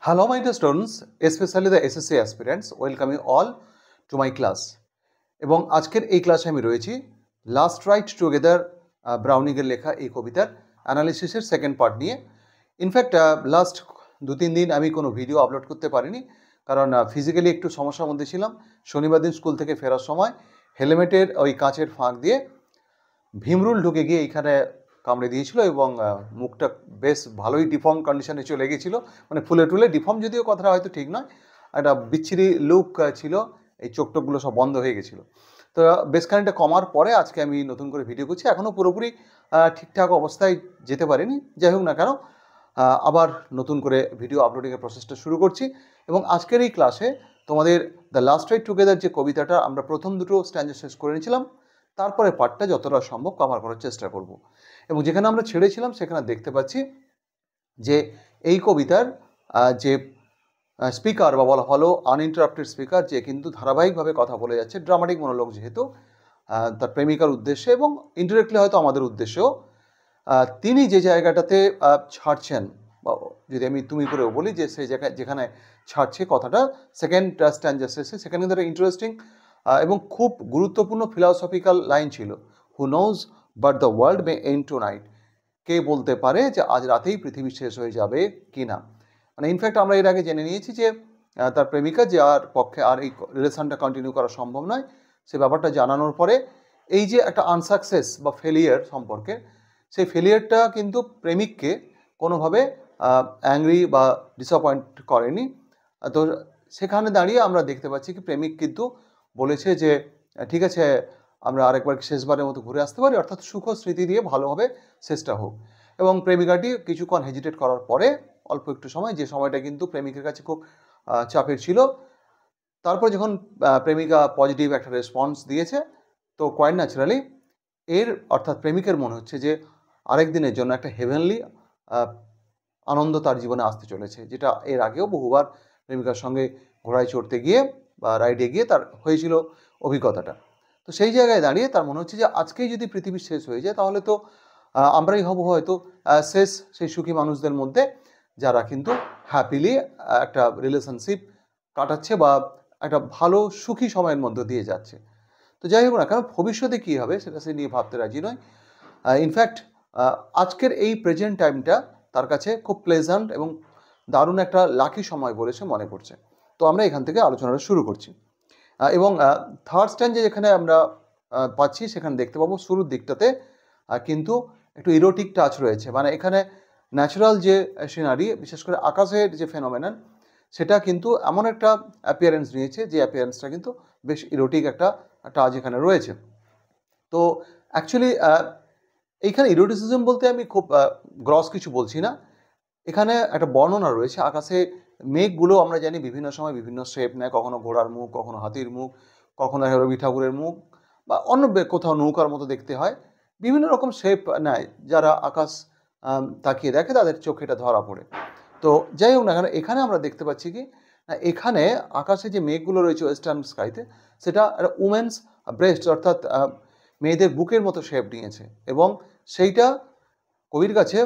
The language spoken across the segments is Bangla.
Hello, my dear students, especially the SSC aspirants. Welcome you all to my class. এবং আজকের এই ক্লাসে আমি রয়েছি লাস্ট রাইট টুগেদার ব্রাউনিংয়ের লেখা এই কবিতার অ্যানালিসিসের সেকেন্ড পার্ট নিয়ে। ইনফ্যাক্ট লাস্ট 2-3 দিন আমি কোনো ভিডিও আপলোড করতে পারিনি, কারণ ফিজিক্যালি একটু সমস্যার মধ্যে ছিলাম। শনিবার দিন স্কুল থেকে ফেরার সময় হেলমেটের ওই কাঁচের ফাঁক দিয়ে ভীমরুল ঢুকে গিয়ে এইখানে কামড়ে দিয়েছিল এবং মুখটা বেশ ভালোই ডিফর্ম কন্ডিশনে চলে গিয়েছিল, মানে ফুলে টুলে ডিফর্ম, যদিও কথাটা হয়তো ঠিক নয়, একটা বিচ্ছিরি লুক ছিল, এই চোখটোকগুলো সব বন্ধ হয়ে গেছিলো। তো বেশ খানিকটা কমার পরে আজকে আমি নতুন করে ভিডিও করছি। এখনও পুরোপুরি ঠিকঠাক অবস্থায় যেতে পারিনি, যাই হোক না কেন আবার নতুন করে ভিডিও আপলোডিংয়ের প্রসেসটা শুরু করছি। এবং আজকের এই ক্লাসে তোমাদের দ্য লাস্ট রাইট টুগেদার যে কবিতাটা আমরা প্রথম দুটো স্ট্যান্জা শেষ করে নিয়েছিলাম, তারপরে পার্টটা যতটা সম্ভব কভার করার চেষ্টা করব। এবং যেখানে আমরা ছেড়েছিলাম সেখানে দেখতে পাচ্ছি যে এই কবিতার যে স্পিকার বা বলা হলো আনইন্টারাপ্টেড স্পিকার, যে কিন্তু ধারাবাহিকভাবে কথা বলে যাচ্ছে, ড্রামাটিক মনোলগ যেহেতু তার প্রেমিকার উদ্দেশ্যে এবং ইনডিরেক্টলি হয়তো আমাদের উদ্দেশ্যেও, তিনি যে জায়গাটাতে ছাড়ছেন, বা যদি আমি তুমি করেও বলি যে সেই জায়গায় যেখানে ছাড়ছে কথাটা সেকেন্ড স্ট্যান্জা শেষে, সেখানে কিন্তু একটা ইন্টারেস্টিং এবং খুব গুরুত্বপূর্ণ ফিলসফিক্যাল লাইন ছিল, who knows but the world may end tonight. কে বলতে পারে যে আজ রাতেই পৃথিবী শেষ হয়ে যাবে কি না। মানে ইনফ্যাক্ট আমরা এর আগে জেনে নিয়েছি যে তার প্রেমিকা যে আর পক্ষে আর এই রিলেশনটা কন্টিনিউ করা সম্ভব নয়, সে ব্যাপারটা জানানোর পরে এই যে একটা আনসাকসেস বা ফেলিয়ার সম্পর্কে, সেই ফেলিয়ারটা কিন্তু প্রেমিককে কোনোভাবে অ্যাংরি বা ডিসঅ্যাপয়েন্ট করেনি। তো সেখানে দাঁড়িয়ে আমরা দেখতে পাচ্ছি কি প্রেমিক কিন্তু বলেছে যে ঠিক আছে, আমরা আরেকবার শেষবারের মতো ঘুরে আসতে পারি, অর্থাৎ সুখ স্মৃতি দিয়ে ভালোভাবে শেষটা হোক। এবং প্রেমিকাটি কিছুক্ষণ হেজিটেট করার পরে অল্প একটু সময়, যে সময়টা কিন্তু প্রেমিকের কাছে খুব চাপের ছিল, তারপর যখন প্রেমিকা পজিটিভ একটা রেসপন্স দিয়েছে, তো কোয়াইট ন্যাচারালি এর অর্থাৎ প্রেমিকের মনে হচ্ছে যে আরেক দিনের জন্য একটা হেভেনলি আনন্দ তার জীবনে আসতে চলেছে, যেটা এর আগেও বহুবার প্রেমিকার সঙ্গে ঘোড়ায় চড়তে গিয়ে বা রাইডে গিয়ে তার হয়েছিল অভিজ্ঞতাটা। তো সেই জায়গায় দাঁড়িয়ে তার মনে হচ্ছে যে আজকেই যদি পৃথিবী শেষ হয়ে যায় তাহলে তো আমরাই হব হয়তো শেষ সেই সুখী মানুষদের মধ্যে, যারা কিন্তু হ্যাপিলি একটা রিলেশনশিপ কাটাচ্ছে বা একটা ভালো সুখী সময়ের মধ্যে দিয়ে যাচ্ছে। তো যাই হোক না কারণ ভবিষ্যতে কী হবে সেটা সে নিয়ে ভাবতে রাজি নয়। ইনফ্যাক্ট আজকের এই প্রেজেন্ট টাইমটা তার কাছে খুব প্লেজেন্ট এবং দারুণ একটা লাকি সময় বলে সে মনে করছে। তো আমরা এখান থেকে আলোচনাটা শুরু করছি। এবং থার্ড স্ট্যান্ডে যেখানে আমরা পাচ্ছি সেখানে দেখতে পাবো শুরুর দিকটাতে কিন্তু একটু ইরোটিক টাচ রয়েছে। মানে এখানে ন্যাচারাল যে সিনারি, বিশেষ করে আকাশের যে ফেনোমেনন, সেটা কিন্তু এমন একটা অ্যাপিয়ারেন্স নিয়েছে যে অ্যাপিয়ারেন্সটা কিন্তু বেশ ইরোটিক একটা টাচ এখানে রয়েছে। তো অ্যাকচুয়ালি এইখানে ইরোটিসিজম বলতে আমি খুব গ্রস কিছু বলছি না, এখানে একটা বর্ণনা রয়েছে। আকাশে মেঘগুলো আমরা জানি বিভিন্ন সময় বিভিন্ন শেপ নেয়, কখনো ঘোড়ার মুখ, কখনো হাতির মুখ, কখনো রবি ঠাকুরের মুখ, বা অন্য কোথাও নৌকার মতো দেখতে হয়, বিভিন্ন রকম শেপ নেয়। যারা আকাশ তাকিয়ে দেখে তাদের চোখে এটা ধরা পড়ে। তো যাই হোক না কেন এখানে আমরা দেখতে পাচ্ছি কি না, এখানে আকাশে যে মেঘগুলো রয়েছে ওয়েস্টার্ন স্কাইতে, সেটা একটা উমেন্স ব্রেস্ট অর্থাৎ মেয়েদের বুকের মতো শেপ নিয়েছে, এবং সেইটা কবির কাছে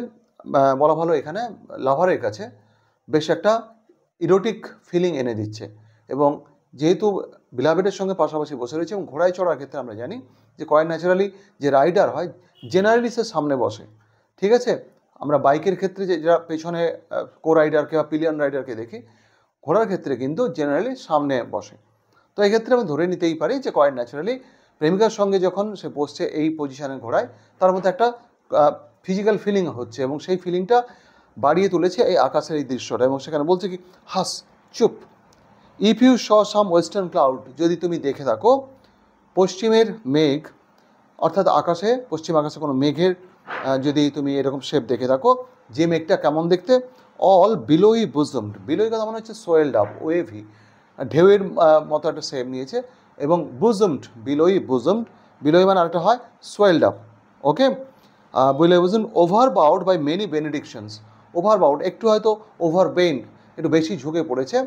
বলা ভালো এখানে লাভারের কাছে বেশ একটা ইরোটিক ফিলিং এনে দিচ্ছে। এবং যেহেতু বিলাভেডের সঙ্গে পাশাপাশি বসে রয়েছে, এবং ঘোড়ায় চড়ার ক্ষেত্রে আমরা জানি যে কোয়াইট ন্যাচারালি যে রাইডার হয় জেনারেলি সে সামনে বসে, ঠিক আছে। আমরা বাইকের ক্ষেত্রে যে যারা পেছনে কো রাইডারকে বা পিলিয়ন রাইডারকে দেখি, ঘোড়ার ক্ষেত্রে কিন্তু জেনারেলি সামনে বসে। তো এই ক্ষেত্রে আমি ধরে নিতেই পারি যে কোয়াইট ন্যাচারালি প্রেমিকার সঙ্গে যখন সে বসছে এই পজিশনের ঘোড়ায়, তার মধ্যে একটা ফিজিক্যাল ফিলিং হচ্ছে, এবং সেই ফিলিংটা বাড়িয়ে তুলেছে এই আকাশের এই দৃশ্যটা। এবং সেখানে বলছে কি, হাস, চুপ, if you saw some western cloud, যদি তুমি দেখে থাকো পশ্চিমের মেঘ, অর্থাৎ আকাশে পশ্চিম আকাশে কোনো মেঘের যদি তুমি এরকম শেপ দেখে থাকো, যে মেঘটা কেমন দেখতে, অল বিলোই বুজমড, বিলোই কথা মনে হচ্ছে সোয়েলড আপ, ওয়েভি, ঢেউয়ের মতো একটা শেপ নিয়েছে, এবং বুজমড, বিলোই বুজমড, বিলোই মানে আরেকটা হয় সোয়েলড আপ, ওকে। বিলোই বুজমড, ওভারবাউড বাই মেনি বেনিডিকশনস, ওভারবাউড একটু হয়তো ওভারবেন্ড, একটু বেশি ঝুঁকে পড়েছে,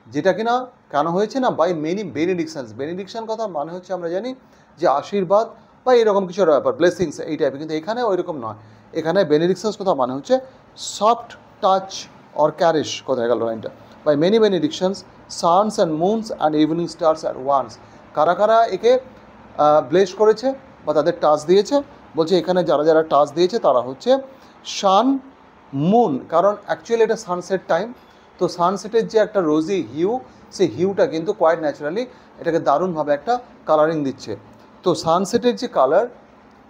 যেটা কিনা কেন হয়েছে না, বাই মেনি বেনিডিকশনস, বেনিডিকশন কথা মানে হচ্ছে আমরা জানি যে আশীর্বাদ বা এরকম কিছু ব্যাপার, ব্লেসিংস এই টাইপের, কিন্তু এখানে ওই রকম নয়। এখানে বেনিডিকশনস কথা মানে হচ্ছে সফট টাচ অর ক্যারিশ, কোথায় গেল লাইনটা, by many benedictions suns and moons and evening stars at once. কারা কারা একে ব্লেস করেছে বা তাদের টাচ দিয়েছে? বলছে এখানে যারা যারা টাচ দিয়েছে তারা হচ্ছে সান, মুন, কারণ অ্যাকচুয়ালি এটা সানসেট টাইম, তো সানসেটের যে একটা রোজি হিউ, সেই হিউটা কিন্তু কোয়াইট ন্যাচারালি এটাকে দারুণভাবে একটা কালারিং দিচ্ছে। তো সানসেটের যে কালার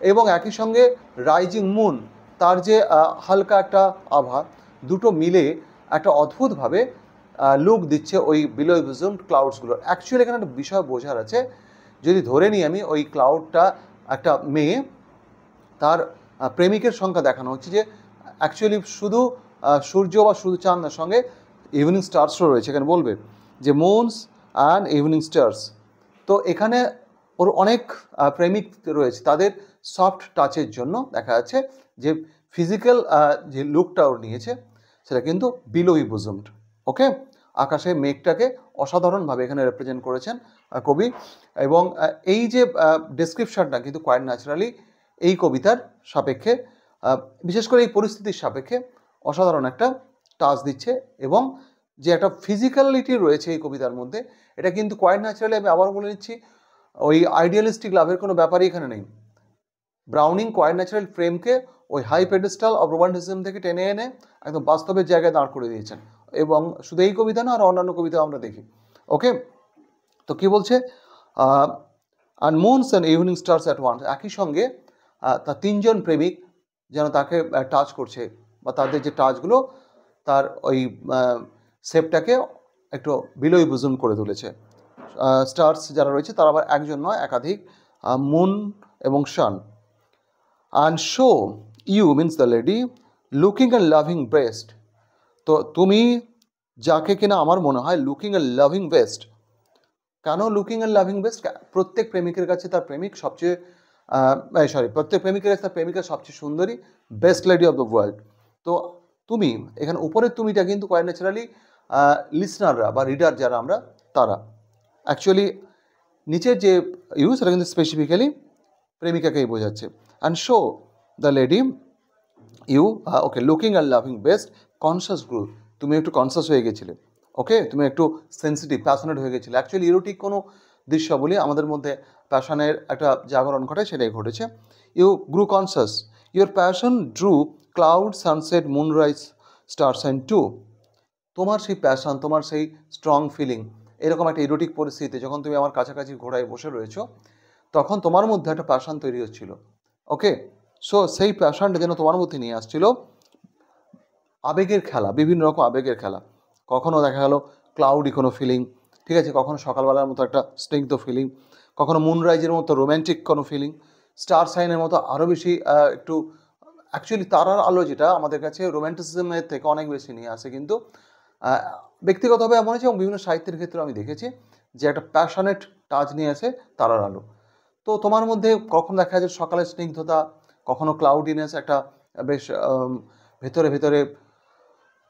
এবং একই সঙ্গে রাইজিং মুন, তার যে হালকা একটা আভা, দুটো মিলে একটা অদ্ভুতভাবে লুক দিচ্ছে ওই বিলো ভিজনড ক্লাউডসগুলোর। অ্যাকচুয়ালি এখানে একটা বিষয় বোঝার আছে, যদি ধরে নিই আমি ওই ক্লাউডটা একটা মেয়ে, তার প্রেমিকের সংখ্যা দেখানো হচ্ছে, যে অ্যাকচুয়ালি শুধু সূর্য বা শুধু চাঁদের সঙ্গে ইভিনিং স্টার্সও রয়েছে। এখানে বলবে যে মুনস অ্যান্ড ইভিনিং স্টার্স। তো এখানে ওর অনেক প্রেমিক রয়েছে, তাদের সফট টাচের জন্য দেখা যাচ্ছে যে ফিজিক্যাল যে লুকটা ওর নিয়েছে সেটা কিন্তু বিলোই বুজমড। ওকে, আকাশে মেঘটাকে অসাধারণভাবে এখানে রিপ্রেজেন্ট করেছেন কবি, এবং এই যে ডেসক্রিপশনটা কিন্তু কোয়াইট ন্যাচারালি এই কবিতার সাপেক্ষে, বিশেষ করে এই পরিস্থিতির সাপেক্ষে অসাধারণ একটা টাচ দিচ্ছে, এবং যে একটা ফিজিক্যালিটি রয়েছে এই কবিতার মধ্যে, এটা কিন্তু কোয়াইট ন্যাচারালি, আমি আবার বলে নিচ্ছি, ওই আইডিয়ালিস্টিক লাভের কোনো ব্যাপারই এখানে নেই। ব্রাউনিং কোয়াইট ন্যাচারাল ফ্রেমকে ওই হাই পেডেস্টাল অফ রোমান্টিসিজম থেকে টেনে এনে একদম বাস্তবের জায়গায় দাঁড় করে দিয়েছেন, এবং শুধু এই কবিতা না, আর অন্যান্য কবিতা আমরা দেখি। ওকে, তো কী বলছে, and moons and evening stars at once, একই সঙ্গে তার তিনজন প্রেমিক যেন তাকে টাচ করছে, বা তাদের যে টাচগুলো তার ওই শেপটাকে একটু বিলোই বুজুন করে তুলেছে। স্টার্স যারা রয়েছে তারা আবার একজন নয়, একাধিক, মুন এবং sun. And so you means the lady looking and loving best, তো তুমি যাকে কিনা আমার মনে হয় লুকিং অ্যান্ড লাভিং বেস্ট। কেন লুকিং অ্যান্ড লাভিং বেস্ট? প্রত্যেক প্রেমিকের কাছে তার প্রেমিক সবচেয়ে প্রত্যেক প্রেমিকের কাছে তার প্রেমিকা সবচেয়ে সুন্দরী, best lady of the world. তো তুমি, এখানে উপরের তুমিটা কিন্তু কোয়াইট ন্যাচারালি লিসনাররা বা রিডার যারা আমরা, তারা অ্যাকচুয়ালি নিচের যে ইউজ সেটা কিন্তু স্পেসিফিক্যালি প্রেমিকাকেই বোঝাচ্ছে। And show the lady you, okay, looking and loving best conscious grow, তুমি একটু কনসাস হয়ে গেছিলে, ওকে, তুমি একটু সেন্সিটিভ, প্যাশনেট হয়ে গেছিলে। অ্যাকচুয়ালি ইরোটিক কোনো দৃশ্য বলি আমাদের মধ্যে প্যাশনের একটা জাগরণ ঘটায়, সেটাই ঘটেছে। You grew conscious, your passion drew cloud sunset moonrise stars and too, তোমার সেই প্যাশন, তোমার সেই স্ট্রং ফিলিং, এরকম একটা ইরোটিক পরিস্থিতিতে যখন তুমি আমার কাছাকাছি ঘোড়ায় বসে রয়েছো, তখন তোমার মধ্যে একটা প্যাশন তৈরি হচ্ছিল। ওকে, সো সেই প্যাশনটা যেন তোমার মধ্যে নিয়ে আসছিল আবেগের খেলা, বিভিন্ন রকম আবেগের খেলা। কখনো দেখা গেল ক্লাউডি কোনো ফিলিং, ঠিক আছে, কখনো সকালবেলার মতো একটা স্নিগ্ধ ফিলিং, কখনো মুনরাইজের মতো রোম্যান্টিক কোনো ফিলিং, স্টার সাইনের মতো আরও বেশি একটু, অ্যাকচুয়ালি তারার আলো যেটা আমাদের কাছে রোম্যান্টিসিজমের থেকে অনেক বেশি নিয়ে আসে, কিন্তু ব্যক্তিগতভাবে এমন হয়েছে, এবং বিভিন্ন সাহিত্যের ক্ষেত্রে আমি দেখেছি যে একটা প্যাশনেট টাচ নিয়ে আসে তারার আলো। তো তোমার মধ্যে কখনো দেখা যায় সকালের স্নিগ্ধতা, কখনো ক্লাউডিনেস, একটা বেশ ভেতরে ভেতরে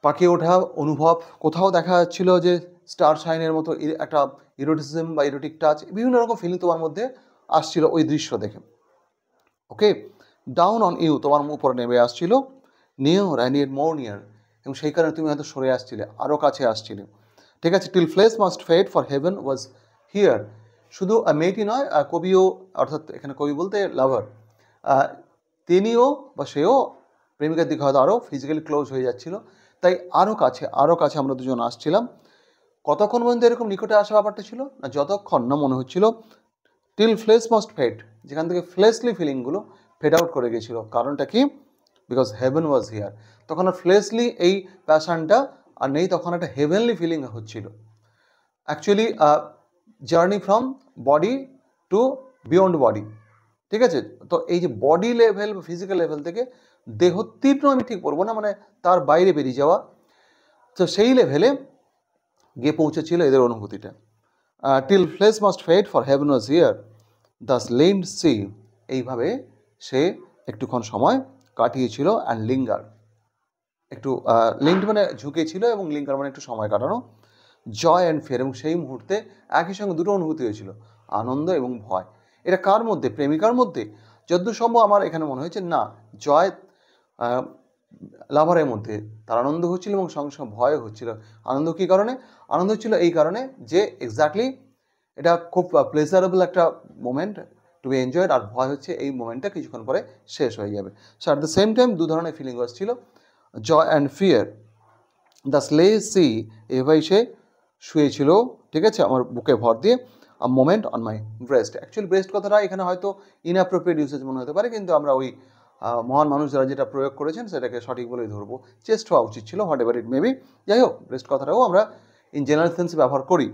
পাকিয়ে ওঠা অনুভব, কোথাও দেখা যাচ্ছিল যে স্টার শাইনের মতো একটা ইরোটিসিজম বা ইরোটিক টাচ, বিভিন্ন রকম ফিলিং তোমার মধ্যে আসছিল ওই দৃশ্য দেখে। ওকে, ডাউন অন ইউ, তোমার উপরে নেমে আসছিল, near and yet more near, এবং সেই কারণে তুমি হয়তো সরে আসছিলে, আরও কাছে আসছিলে, ঠিক আছে। Till flesh must fade for heaven was here, শুধু মেয়েটি নয়, কবিও, অর্থাৎ এখানে কবি বলতে লাভার, তিনিও বা সেও প্রেমিকার দিকে হয়তো আরও ফিজিক্যালি ক্লোজ হয়ে যাচ্ছিল, তাই আরও কাছে আমরা দুজন আসছিলাম। কতক্ষণ পর্যন্ত এরকম নিকটে আসা ব্যাপারটা ছিল না, যতক্ষণ না মনে হচ্ছিল টিল ফ্লেশ মাস্ট ফেড, যেখান থেকে ফ্লেশলি ফিলিংগুলো ফেড আউট করে গেছিলো। কারণটা কি? বিকজ হেভেন ওয়াজ হিয়ার, তখন আর ফ্লেশলি এই প্যাশনটা আর নেই, তখন একটা হেভেনলি ফিলিং হচ্ছিল। Actually journey from body to beyond body, ঠিক আছে। তো এই যে বডি লেভেল বা ফিজিক্যাল লেভেল থেকে দেহতীর্ণ আমি ঠিক বলবো না, মানে তার বাইরে বেরিয়ে যাওয়া, তো সেই লেভেলে গিয়ে পৌঁছেছিল এদের অনুভূতিটা। Till flesh must fade for heaven was here thus leaned she, এইভাবে সে একটুক্ষণ সময় কাটিয়েছিল। অ্যান্ড লিঙ্গার, একটু লিঙ্কড মানে ঝুঁকেছিল, এবং লিঙ্গার মানে একটু সময় কাটানো। জয় অ্যান্ড ফিয়ার, এবং সেই মুহূর্তে একই সঙ্গে দুটো অনুভূতি হয়েছিল, আনন্দ এবং ভয়। এটা কার মধ্যে? প্রেমিকার মধ্যে। যদ্দূর সম্ভব আমার এখানে মনে হয়েছে না, জয় লাভারের মধ্যে তার আনন্দ হচ্ছিল এবং সঙ্গে সঙ্গে ভয় হচ্ছিল। আনন্দ কী কারণে? আনন্দ হচ্ছিল এই কারণে যে এক্স্যাক্টলি এটা খুব প্লেজারেবল একটা মোমেন্ট টু বি এনজয়েড, আর ভয় হচ্ছে এই মোমেন্টটা কিছুক্ষণ পরে শেষ হয়ে যাবে। So at the same time দু ধরনের ফিলিং আসছিল, joy and fear. Thus lay she, এভাবেই সে শুয়েছিল, ঠিক আছে, আমার বুকে ভর দিয়ে। A moment on my breast, actually breast কথাটা এখানে হয়তো ইনঅ্যাপ্রোপ্রিয়েট ইউসেজ মনে হতে পারে, কিন্তু আমরা ওই মহান মানুষ যারা যেটা প্রয়োগ করেছেন সেটাকে সঠিক বলেই ধরবো। চেস্ট হওয়া উচিত ছিল, হোয়াট এভার ইট মেবি। যাই হোক, ব্রেস্ট কথাটাও আমরা ইন জেনারেল সেন্সে ব্যবহার করি।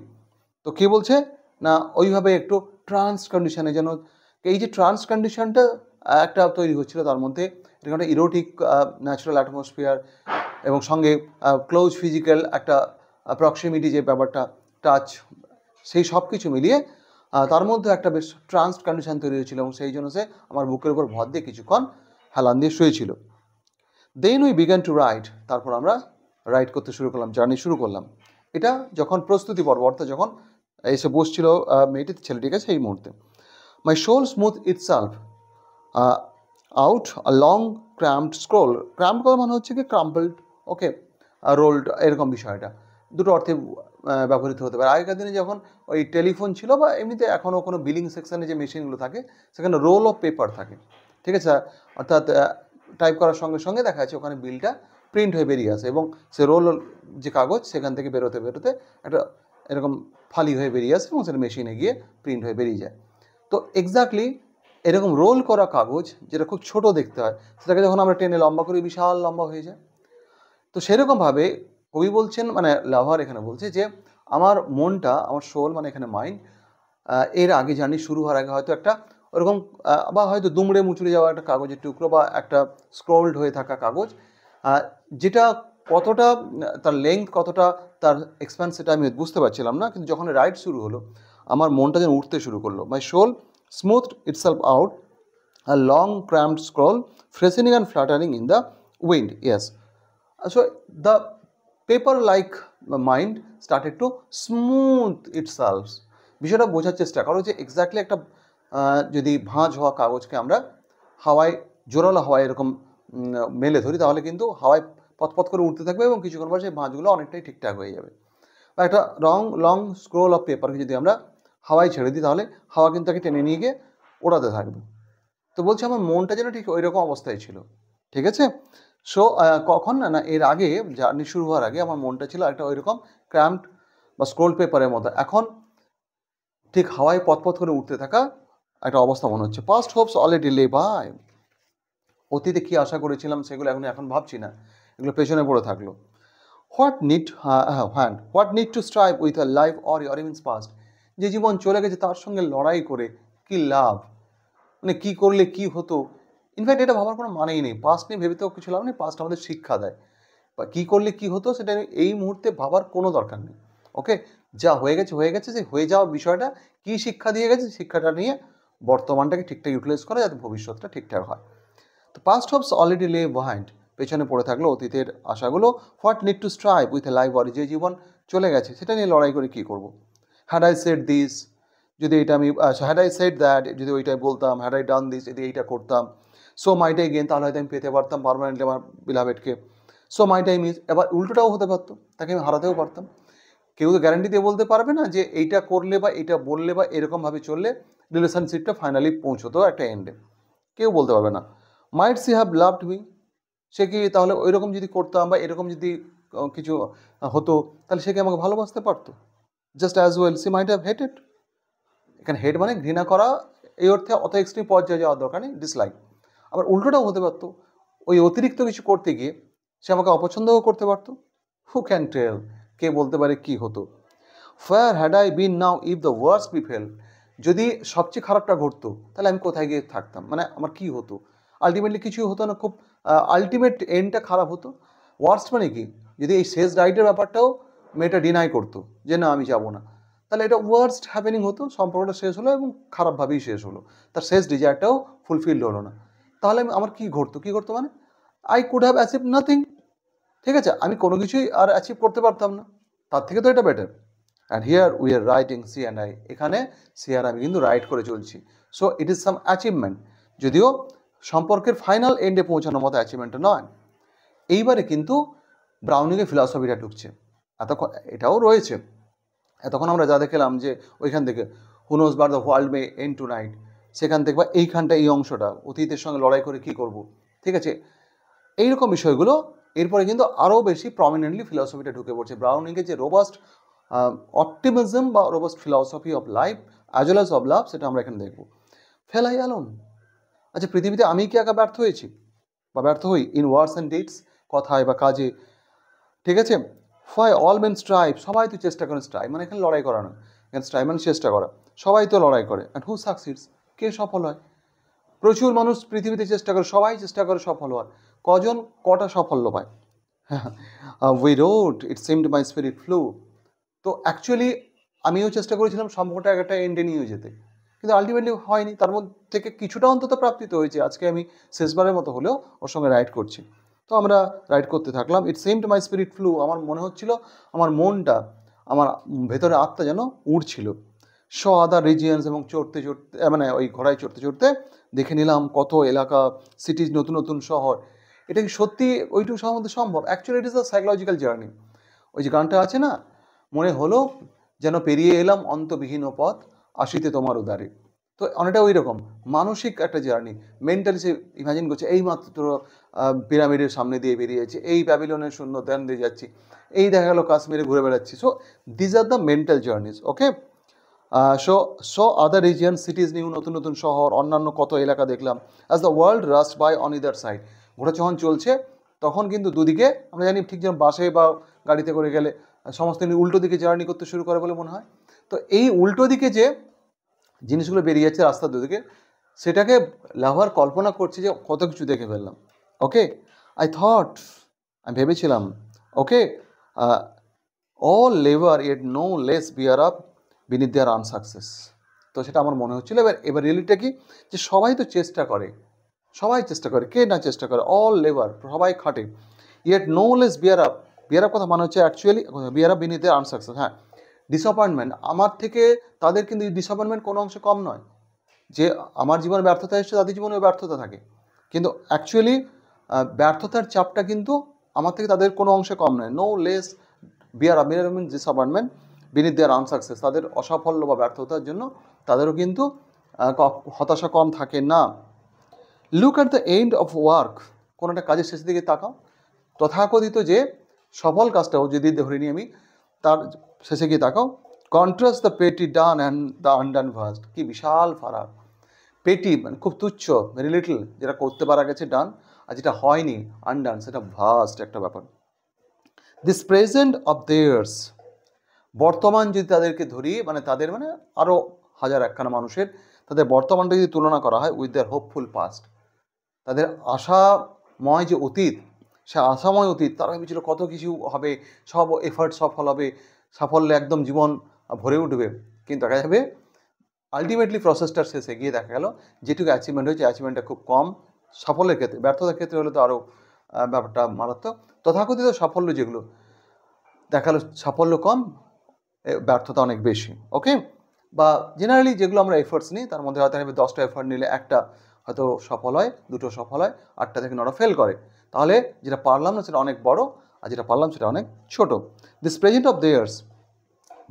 তো কী বলছে না, ওইভাবে একটু ট্রান্স কন্ডিশনে, যেন এই যে ট্রান্স কন্ডিশনটা একটা তৈরি হচ্ছিল তার মধ্যে, এটা একটা ইরোটিক ন্যাচারাল অ্যাটমসফিয়ার এবং সঙ্গে ক্লোজ ফিজিক্যাল একটা প্রক্সিমিটি, যে ব্যাপারটা টাচ, সেই সব কিছু মিলিয়ে তার মধ্যে একটা বেশ ট্রান্স কন্ডিশন তৈরি হয়েছিল, এবং সেই জন্য সে আমার বুকের উপর ভর দিয়ে কিছুক্ষণ হেলান দিয়ে শুয়েছিল। Then we began to ride, তারপর আমরা রাইড করতে শুরু করলাম, জার্নি শুরু করলাম। এটা যখন প্রস্তুতি পর্ব, অর্থাৎ যখন এসে বসছিল মেয়েটি, ছেলেটির কাছে, এই মুহূর্তে। My soul smooth itself out a long cramped scroll. Cramped কথা মানে হচ্ছে কি ক্রাম্পলড, ওকে, রোলড, এরকম বিষয়টা দুটো অর্থে ব্যবহৃত হতে পারে। আগেকার দিনে যখন ওই টেলিফোন ছিল বা এমনিতে এখনও কোনো বিলিং সেকশনে যে মেশিনগুলো থাকে সেখানে রোল অফ পেপার থাকে, ঠিক আছে, অর্থাৎ টাইপ করার সঙ্গে সঙ্গে দেখা যাচ্ছে ওখানে বিলটা প্রিন্ট হয়ে বেরিয়ে আসে, এবং সে রোল যে কাগজ সেখান থেকে বেরোতে বেরোতে একটা এরকম ফালি হয়ে বেরিয়ে আসে এবং সেটা মেশিনে গিয়ে প্রিন্ট হয়ে বেরিয়ে যায়। তো এক্স্যাক্টলি এরকম রোল করা কাগজ যেটা খুব ছোট দেখতে হয়, সেটাকে যখন আমরা টেনে লম্বা করি বিশাল লম্বা হয়ে যায়। তো সেরকমভাবে কবি বলছেন, মানে লাভার এখানে বলছে যে আমার মনটা, আমার সোল মানে এখানে মাইন্ড, এর আগে জার্নি শুরু হওয়ার আগে হয়তো একটা ওরকম বা হয়তো দুমড়ে মুচড়ে যাওয়া একটা কাগজের টুকরো বা একটা স্ক্রোলড হয়ে থাকা কাগজ, যেটা কতটা তার লেংথ, কতটা তার এক্সপ্যান্স, সেটা আমি বুঝতে পারছিলাম না, কিন্তু যখন রাইড শুরু হলো আমার মনটা যেন উঠতে শুরু করলো। My soul smoothed itself out a long cramped scroll freshening and fluttering in the wind, yes. So the paper-like mind started to smooth itself. বিষয়টা বোঝার চেষ্টা করো যে এক্স্যাক্টলি একটা যদি ভাঁজ হওয়া কাগজকে আমরা হাওয়ায়, জোরালো হাওয়ায় এরকম মেলে ধরি, তাহলে কিন্তু হাওয়ায় পথ করে উঠতে থাকবে এবং কিছুক্ষণ পর সেই ভাঁজগুলো অনেকটাই ঠিকঠাক হয়ে যাবে। বা একটা লং স্ক্রোল অফ পেপারকে যদি আমরা হাওয়ায় ছেড়ে দিই, তাহলে হাওয়া কিন্তু তাকে টেনে নিয়ে গিয়ে ওড়াতে থাকবে। তো বলছে আমার মনটা যেন ঠিক ওই রকম অবস্থায় ছিল, ঠিক আছে। সো কখন না, এর আগে জার্নি শুরু হওয়ার আগে আমার মনটা ছিল একটা ওই রকম ক্র্যাম্পড বা স্ক্রোল পেপারের মতো, এখন ঠিক হাওয়ায় পথ করে উঠতে থাকা একটা অবস্থা মনে হচ্ছে। Past hopes already lay by, অতীতে কী আশা করেছিলাম সেগুলো এখন ভাবছি না, এগুলো পেছনে পড়ে থাকলো। What need to strive with a life or Evans past, যে জীবন চলে গেছে তার সঙ্গে লড়াই করে কী লাভ, মানে কী করলে কী হতো। ইনফ্যাক্ট এটা ভাবার কোনো মানেই নেই, পাস্ট নিয়ে ভেবে তো কিছু লাভ নেই, পাস্ট আমাদের শিক্ষা দেয়, বা কী করলে কী হতো সেটা এই মুহূর্তে ভাবার কোনো দরকার নেই। ওকে, যা হয়ে গেছে, সেই হয়ে যাওয়া বিষয়টা কী শিক্ষা দিয়ে গেছে, শিক্ষাটা নিয়ে বর্তমানটাকে ঠিকঠাক ইউটিলাইজ করা যাতে ভবিষ্যৎটা ঠিকঠাক হয়। তো past hopes already lay behind, পেছনে পড়ে থাকলো অতীতের আশাগুলো। What need to strive with a life or, যে জীবন চলে গেছে সেটা নিয়ে লড়াই করে কী করবো। হ্যাড আই সেড দিস, যদি এটা আমি হ্যাড আই সেড দ্যাট, যদি ওইটাই বলতাম, হ্যাড আই ডান দিস, যদি এইটা করতাম, সো মাইট আই গেন, তাহলে হয়তো আমি পেতে পারতাম পারমানেন্টলি আমার বিলাভেডকে। সো মাইট আই মিস, এবার উল্টোটাও হতে পারতো, তাকে আমি হারাতেও পারতাম। কেউ তো গ্যারান্টি দিয়ে বলতে পারবে না যে এইটা করলে বা এইটা বললে বা এরকমভাবে চললে রিলেশনশিপটা ফাইনালি পৌঁছতো একটা এন্ডে, কেউ বলতে পারবে না। মাইট সি হ্যাভ লাভড মি, সে কি তাহলে ওই রকম যদি করতাম বা এরকম যদি কিছু হতো, তাহলে সে কি আমাকে ভালোবাসতে পারতো? Just as well C might have hated, এখানে হেড মানে ঘৃণা করা, এই অর্থে অত এক্সট্রিম পর্যায়ে যাওয়ার দরকার নেই, ডিসলাইক। আবার উল্টোটাও হতে পারতো, ওই অতিরিক্ত কিছু করতে গিয়ে সে আমাকে অপছন্দও করতে পারতো। হু ক্যান টেল, কে বলতে পারে কী হতো। Where had I been now if the worst befell, যদি সবচেয়ে খারাপটা ঘটতো তাহলে আমি কোথায় গিয়ে থাকতাম, মানে আমার কী হতো। আলটিমেটলি কিছুই হতো না, খুব আলটিমেট এন্ডটা খারাপ হতো। ওয়ার্স্ট মানে কি, যদি এই শেষ রাইডের ব্যাপারটাও মেয়েটা ডিনাই করতো যে না আমি যাব না, তাহলে এটা ওয়ার্স্ট হ্যাপেনিং হতো, সম্পর্কটা শেষ হলো এবং খারাপভাবেই শেষ হলো, তার শেষ ডিজায়ারটাও ফুলফিলড হলো না। তাহলে আমার কী ঘটতো মানে I could have achieve nothing, ঠিক আছে, আমি কোনো কিছুই আর অ্যাচিভ করতে পারতাম না, তার থেকে তো এটা better. And here we are riding she and I, এখানে সি আর আমি কিন্তু রাইট করে চলছি। So it is some achievement, যদিও সম্পর্কের ফাইনাল এন্ডে পৌঁছানোর মতো অ্যাচিভমেন্টটা নয়। এইবারে কিন্তু ব্রাউনিংয়ে ফিলসফিটা ঢুকছে। এতক্ষণ এটাও রয়েছে, এতক্ষণ আমরা যা দেখলাম যে ওইখান থেকে who knows but the world may end tonight, সেখান থেকে বা এইখানটা এই অংশটা অতীতের সঙ্গে লড়াই করে কী করব, ঠিক আছে, এইরকম বিষয়গুলো এরপরে কিন্তু আরও বেশি প্রমিনেন্টলি ফিলসফিটা ঢুকে পড়ছে। ব্রাউনিংয়ের যে রোবাস্ট অপটিমিজম বা robust philosophy of life as well as of love, সেটা আমরা এখানে দেখব। ফেল আই অ্যালোন, আচ্ছা পৃথিবীতে আমি কি একা ব্যর্থ হয়েছি বা ব্যর্থ হই ইন ওয়ার্ডস অ্যান্ড ডিডস, কথায় বা কাজে, ঠিক আছে। ফাই অল মেন স্ট্রাইভ, সবাই তো চেষ্টা করেন, স্ট্রাইভ মানে এখানে লড়াই করা নয়, এখানে স্ট্রাইভ মানে চেষ্টা করা, সবাই তো লড়াই করে। অ্যান্ড হু সাকসিডস, কে সফল হয়? প্রচুর মানুষ পৃথিবীতে চেষ্টা করে, সবাই চেষ্টা করে সফল হওয়ার, কজন কটা সাফল্য পায়? We road it seemed my spirit flu. তো অ্যাকচুয়ালি আমিও চেষ্টা করেছিলাম সম্পর্কটা একটা এন্ডে নিয়ে যেতে, কিন্তু আলটিমেটলি হয়নি, তার মধ্যে থেকে কিছুটা অন্তত প্রাপ্তি তো হয়েছে। আজকে আমি শেষবারের মতো হলেও ওর সঙ্গে রাইড করছি, তো আমরা রাইড করতে থাকলাম। ইট সিমড মাই স্পিরিট ফ্লু, আমার মনে হচ্ছিল আমার মনটা, আমার ভেতরে আত্মা যেন উড়ছিল। শো আদার রিজিয়ন্স, এবং চড়তে চড়তে মানে ওই ঘোড়ায় চড়তে চড়তে দেখে নিলাম কত এলাকা, সিটিজ, নতুন নতুন শহর। এটা কি সত্যি ওইটুকু সময়ের মধ্যে সম্ভব? Actually it is a psychological journey. ওই যে গানটা আছে না, মনে হলো যেন পেরিয়ে এলাম অন্তবিহীন পথ, আসিতে তোমার উদারে। তো অনেকটা ওই রকম মানসিক একটা জার্নি, মেন্টালি সে ইমাজিন করছে এই মাত্র পিরামিডের সামনে দিয়ে বেরিয়েছে, এই প্যাভিলিয়নের শূন্য ধ্যান দিয়ে যাচ্ছি, এই দেখা গেলো কাশ্মীরে ঘুরে বেড়াচ্ছি। So these are the mental journeys, okay. So other region, cities new, নতুন নতুন শহর, অন্যান্য কত এলাকা দেখলাম। As the world rushed by on either side, ঘোড়া যখন চলছে তখন কিন্তু দুদিকে আমরা জানি, ঠিক যেমন বাসে বা গাড়িতে করে গেলে সমস্ত উল্টো দিকে জার্নি করতে শুরু করে বলে মনে হয়। তো এই উল্টো দিকে যে জিনিসগুলো বেরিয়ে যাচ্ছে রাস্তার দুদিকে, সেটাকে লাভার কল্পনা করছে যে কত কিছু দেখে ফেললাম। ওকে, আই থট, আমি ভেবেছিলাম, okay, all labour yet no less bear up beneath their unsuccess. তো সেটা আমার মনে হচ্ছিল। এবার রিয়েলিটিটা কি, যে সবাই তো চেষ্টা করে, সবাই চেষ্টা করে, কে না চেষ্টা করে, অল লেবার, সবাই খাটে, yet no less bear up. বিয়ার আপ কথা মানে হচ্ছে actually beer up beneath their unsuccess. হ্যাঁ, ডিসঅ্যাপয়েন্টমেন্ট, আমার থেকে তাদের কিন্তু ডিসঅ্যাপয়েন্টমেন্ট কোনো অংশে কম নয়। যে আমার জীবনে ব্যর্থতা এসেছে, তাদের জীবনেও ব্যর্থতা থাকে, কিন্তু অ্যাকচুয়ালি ব্যর্থতার চাপটা কিন্তু আমার থেকে তাদের কোনো অংশে কম নয়। No less bear up mean disappointment beneath their unsuccess, তাদের অসাফল্য বা ব্যর্থতার জন্য তাদেরও কিন্তু হতাশা কম থাকে না। Look at the end of work, কোনো একটা কাজের শেষের দিকে তাকাও, তথাকথিত যে সফল কাজটাও যদি ধরে নিই আমি, তার শেষে গিয়ে তাকাও। কন্ট্রাস্ট দ্য পেটি done and the undone vast, কি বিশাল ফারাক। পেটি মানে খুব তুচ্ছ, ভেরি লিটল, যেটা করতে পারা গেছে ডান, আর যেটা হয়নি আনডান, সেটা ভাস্ট একটা ব্যাপার। দিস প্রেজেন্ট অফ দেয়ার্স, বর্তমান যদি তাদেরকে ধরি, মানে তাদের মানে আরও হাজার একখানা মানুষের, তাদের বর্তমানটা যদি তুলনা করা হয় উইথ দেয়ার হোপফুল পাস্ট, তাদের আশাময় যে অতীত, সে আশাময় অতীত, তারা ভেবেছিল কত কিছু হবে, সব এফার্ট সফল হবে, সাফল্যে একদম জীবন ভরে উঠবে, কিন্তু দেখা যাবে আলটিমেটলি প্রসেসটার শেষে গিয়ে দেখা গেল যেটুকু অ্যাচিভমেন্ট হয়েছে, অ্যাচিভমেন্টটা খুব কম। সাফল্যের ক্ষেত্রে, ব্যর্থতার ক্ষেত্রে হলে তো আরও ব্যাপারটা মারাত্মক। তথাকথিত সাফল্য যেগুলো দেখালো, সাফল্য কম, ব্যর্থতা অনেক বেশি। ওকে, বা জেনারেলি যেগুলো আমরা এফার্টস নিই, তার মধ্যে হয়তো 10টা এফার্ট নিলে একটা হয়তো সফল হয়, 2টো সফল হয়, 8টা থেকে 9টা ফেল করে। তাহলে যেটা পারলাম না সেটা অনেক বড়, আর যেটা পারলাম সেটা অনেক ছোট। দিস প্রেজেন্ট অফ দেয়ার্স,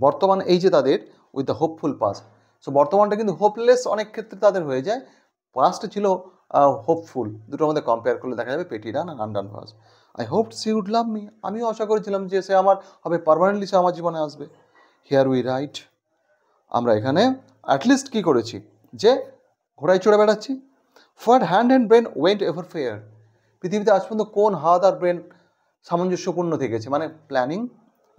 বর্তমান এই যে তাদের, with the hopeful past. So বর্তমানটা কিন্তু হোপলেস অনেক ক্ষেত্রে তাদের হয়ে যায়, পাস্টে ছিল হোপফুল। দুটোর মধ্যে কম্পেয়ার করলে দেখা যাবে পেটি ডান আর undone vast. I hope she would love me, আমিও আশা করেছিলাম যে সে আমার হবে, পারমানেন্টলি সে আমার জীবনে আসবে। হিয়ার উই রাইট, আমরা এখানে অ্যাটলিস্ট কী করেছি, যে ঘোড়ায় চড়ে বেড়াচ্ছি। Far hand and brain went ever fair, পৃথিবীতে আজ পর্যন্ত কোন হাত আর ব্রেন সামঞ্জস্যপূর্ণ থেকেছে, মানে প্ল্যানিং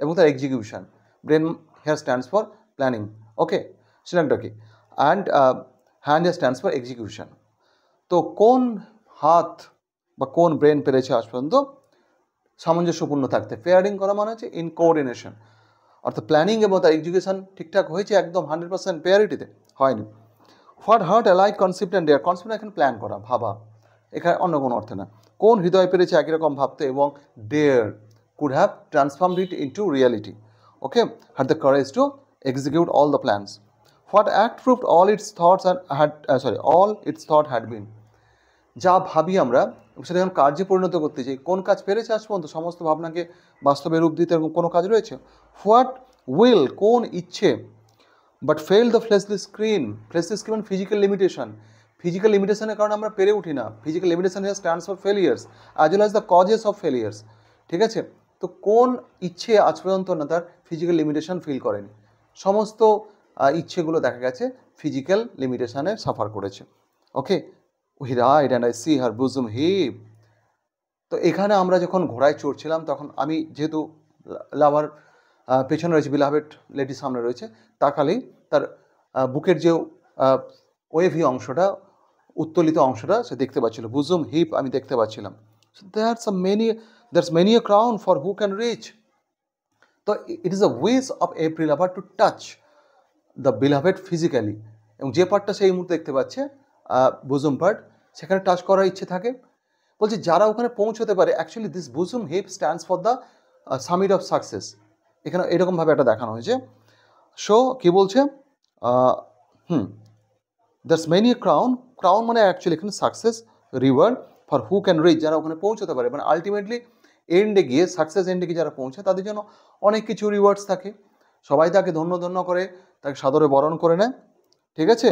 এবং তার execution. Brain here stands for planning, okay, সেটা কি, and hand here stands for execution. তো কোন হাত বা কোন ব্রেন পেরেছে আজ পর্যন্ত সামঞ্জস্যপূর্ণ থাকতে? ফেয়ারিং করা মানে হচ্ছে ইন কোঅর্ডিনেশন, অর্থাৎ প্ল্যানিং এবং তার এক্সিকিউশন ঠিকঠাক হয়েছে, একদম 100% পেয়ারিটিতে হয়নি। What heart alike concept and dare, concept এখানে প্ল্যান করা, ভাবা, এখানে অন্য কোনো অর্থে না। কোন হৃদয় পেরেছে একই রকম ভাবতে, এবং dare could have transformed it into reality, okay, had the courage to execute all the plans. What act proved all its thoughts and had, all its thought had been, যা ভাবি আমরা সেটা যখন কার্যে পরিণত করতে চাই, কোন কাজ পেরেছে আজ পর্যন্ত সমস্ত ভাবনাকে বাস্তবে রূপ দিতে এরকম কোনো কাজ রয়েছে? হোয়াট উইল, কোন ইচ্ছে, but felt the fleshly screen. Fleshly screen physical limitation, physical লিমিটেশনের কারণে আমরা পেরে উঠি না। Physical limitation stands for failures as well as the causes of failures. ঠিক আছে, তো কোন ইচ্ছে আজ পর্যন্ত না তার ফিজিক্যাল লিমিটেশন ফিল করেনি? সমস্ত ইচ্ছেগুলো দেখা গেছে ফিজিক্যাল লিমিটেশনে সাফার করেছে। Okay, we ride and I see her bosom heave. তো এখানে আমরা যখন ঘোড়ায় চড়ছিলাম তখন আমি যেহেতু লাভার পেছনে রয়েছে, বিলাভেড লেডির সামনে রয়েছে, তাকালেই তার বুকের যে ওয়েভি অংশটা, উত্তোলিত অংশটা সে দেখতে পাচ্ছিল। বুজুম হিপ আমি দেখতে পাচ্ছিলাম। That's many a crown for who can reach. তো it is a wish of every lover to touch the beloved physically. এবং যে পার্টটা সেই মুহূর্তে দেখতে পাচ্ছে বুজুম পার্ট, সেখানে টাচ করার ইচ্ছে থাকে। বলছি যারা ওখানে পৌঁছতে পারে, actually this bosom heave stands for the summit of success. এখানে এরকমভাবে একটা দেখানো হয়েছে। সো কী বলছে, that's many a crown, crown মানে অ্যাকচুয়ালি এখানে success, reward for who can reach, যারা ওখানে পৌঁছতে পারে। মানে আলটিমেটলি এন্ডে গিয়ে, সাকসেস এন্ডে গিয়ে যারা পৌঁছায় তাদের জন্য অনেক কিছু রিওয়ার্ডস থাকে। সবাই তাকে ধন্য করে, তাকে সাদরে বরণ করে নেয়। ঠিক আছে,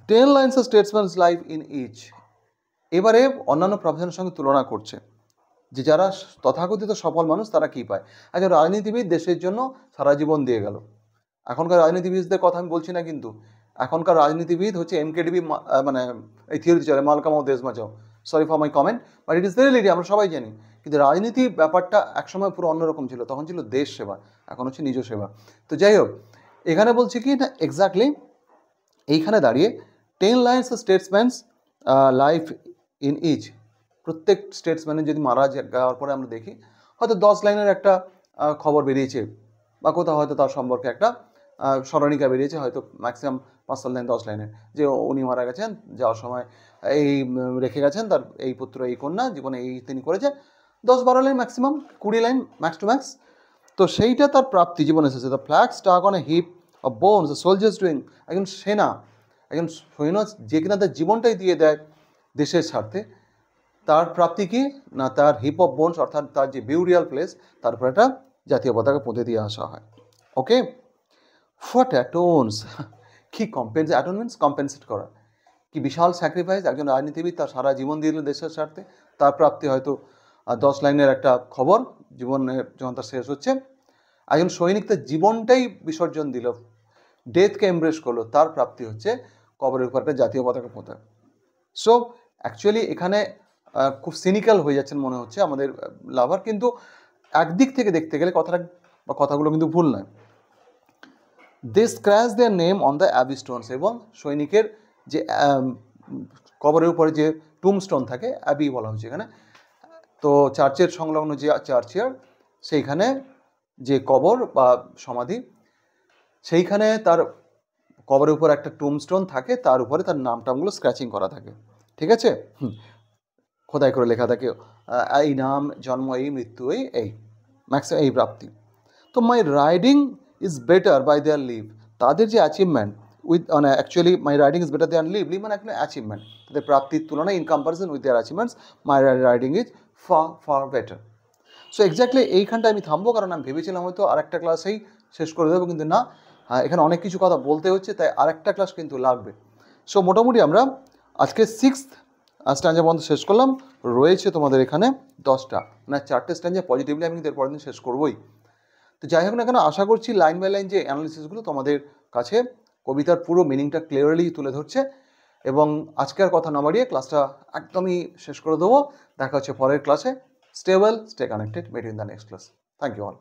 10 lines of statesman's life in each. এবারে অন্যান্য প্রফেশনের সঙ্গে তুলনা করছে যে যারা তথাকথিত সফল মানুষ তারা কী পায়। একজন রাজনীতিবিদ দেশের জন্য সারা জীবন দিয়ে গেল। এখনকার রাজনীতিবিদদের কথা আমি বলছি না, কিন্তু এখনকার রাজনীতিবিদ হচ্ছে এমকেডিবি, মানে এই থিওরিতে চলে, মাল কামাও দেশ বাঁচাও। Sorry for my comment, but it is very reality, আমরা সবাই জানি। কিন্তু রাজনীতি ব্যাপারটা একসময় পুরো অন্যরকম ছিল, তখন ছিল দেশ সেবা, এখন হচ্ছে নিজ সেবা। তো যাই হোক, এখানে বলছি কি না, এক্স্যাক্টলি এইখানে দাঁড়িয়ে 10 lines of statesman's life in each. প্রত্যেক স্টেটসম্যানের যদি মারা যাওয়ার পরে আমরা দেখি হয়তো 10 লাইনের একটা খবর বেরিয়েছে, বা কোথাও হয়তো তার সম্পর্কে একটা স্মরণিকা বেরিয়েছে, হয়তো ম্যাক্সিমাম 5 লাইন 10 লাইনের, যে উনি মারা গেছেন, যাওয়ার সময় এই রেখে গেছেন তার এই পুত্র এই কন্যা, জীবনে এই তিনি করেছেন। 10-12 line, maximum 20 line max to max. তো সেইটা তার প্রাপ্তি জীবনে এসেছে। The flag stuck on a heap of bones, the soldiers doing. একজন সেনা, একজন সৈন্য যে কিনা তার জীবনটাই দিয়ে দেয় দেশের স্বার্থে, তার প্রাপ্তি কি না, তার হিপ অফ বোনস, অর্থাৎ তার যে বিউরিয়াল প্লেস, তারপর একটা জাতীয় পতাকা পুঁতে দিয়ে আসা হয়। ওকে, হোয়াট অ্যাটোনস, কি অ্যাটোন মিনস কম্পেনসেট করা। কি বিশাল স্যাক্রিফাইস, একজন রাজনীতিবিদ তার সারা জীবন দিয়ে দিল দেশের স্বার্থে, তার প্রাপ্তি হয়তো 10 লাইনের একটা খবর জীবনের যখন তার শেষ হচ্ছে। একজন সৈনিক তার জীবনটাই বিসর্জন দিল, ডেথকে এমব্রেস করলো, তার প্রাপ্তি হচ্ছে কবরের উপর একটা জাতীয় পতাকা পোঁতা। সো অ্যাকচুয়ালি এখানে খুব সিনিক্যাল হয়ে যাচ্ছেন মনে হচ্ছে আমাদের লাভার, কিন্তু একদিক থেকে দেখতে গেলে কথাগুলো কিন্তু ভুল নয়। They scratch their name on the abbey stones, এবং সৈনিকের যে কবরের উপরে যে টুমস্টোন থাকে, অ্যাবি বলা হচ্ছে এখানে, তো চার্চের সংলগ্ন যে চার্চিয়ার, সেইখানে যে কবর বা সমাধি, সেইখানে তার কবরের উপর একটা টুমস্টোন থাকে, তার উপরে তার নামটামগুলো স্ক্র্যাচিং করা থাকে। ঠিক আছে, খোদাই করে লেখা থাকে এই নাম, জন্ম এই, মৃত্যু এই, ম্যাক্সিমাম এই প্রাপ্তি। তো my riding is better by their leave, তাদের যে অ্যাচিভমেন্ট মানে actually my riding is better their leave মানে একটা অ্যাচিভমেন্ট, তাদের প্রাপ্তির তুলনায় in comparison with their achievements my riding is far better. So exactly এইখানটা আমি থামবো, কারণ আমি ভেবেছিলাম হয়তো আরেকটা ক্লাসেই শেষ করে দেবো, কিন্তু না, এখানে অনেক কিছু কথা বলতে হচ্ছে, তাই আরেকটা ক্লাস কিন্তু লাগবে। সো মোটামুটি আমরা আজকে 6th স্ট্যান্ডা পর্যন্ত শেষ করলাম। রয়েছে তোমাদের এখানে 10টা, মানে 4টে স্ট্যান্ডা পজিটিভলি আমি কিন্তু এরপরের দিন শেষ করবোই। তো যাই হোক না কেন, আশা করছি লাইন বাই লাইন যে অ্যানালিসিসগুলো তোমাদের কাছে কবিতার পুরো মিনিংটা ক্লিয়ারলি তুলে ধরছে। এবং আজকের কথা না বাড়িয়ে ক্লাসটা একদমই শেষ করে দেবো। দেখা হচ্ছে পরের ক্লাসে। Stay well, stay connected, meet in the next class. Thank you all.